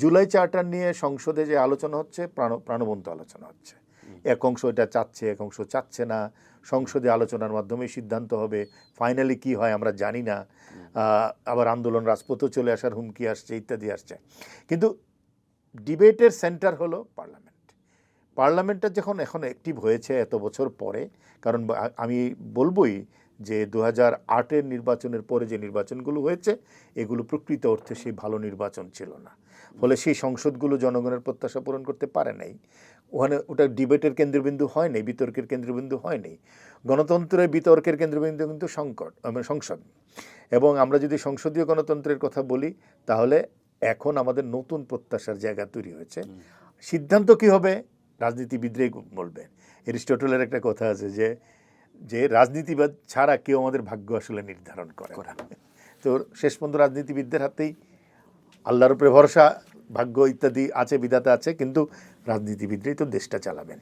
July charter নিয়ে সংসদে যে আলোচনা হচ্ছে প্রাণবন্ত আলোচনা হচ্ছে। এক অংশ এটা চাচ্ছে, এক অংশ চাচ্ছে না। সংসদে আলোচনার মাধ্যমে সিদ্ধান্ত হবে, ফাইনালি কি হয় আমরা জানি না। আবার আন্দোলন রাজপথেও চলে আসার হুমকি আসছে, ইত্যাদি আসছে। কিন্তু ডিবেটের সেন্টার হলো পার্লামেন্ট। পার্লামেন্টটা যখন এখন অ্যাক্টিভ হয়েছে এত বছর পরে, কারণ আমি বলবই যে 2008-এর নির্বাচনের পরে যে নির্বাচনগুলো হয়েছে এগুলো প্রকৃত অর্থে সেই ভালো নির্বাচন ছিল না। ফলে সেই সংসদগুলো জনগণের প্রত্যাশা পূরণ করতে পারে নাই। ওটা ডিবেটের কেন্দ্রবিন্দু হয় নাই, বিতর্কের কেন্দ্রবিন্দু হয় নাই। গণতন্ত্রের বিতর্কের কেন্দ্রবিন্দু কিন্তু সংসদ। এবং আমরা যদি সংসদীয় গণতন্ত্রের কথা বলি তাহলে এখন আমাদের নতুন প্রত্যাশার জায়গা তৈরি হয়েছে। সিদ্ধান্ত কি হবে রাজনীতিবিদরাই বলবেন। এরিস্টটলের একটা কথা আছে যে রাজনীতিবাদ ছাড়া কেউ আমাদের ভাগ্য আসলে নির্ধারণ করে না। তো শেষ পর্যন্ত রাজনীতিবিদদের হাতেই, আল্লাহর উপরে ভরসা, ভাগ্য ইত্যাদি আছে, বিধাতা আছে, কিন্তু রাজনীতিবিদরাই তো দেশটা চালাবেন।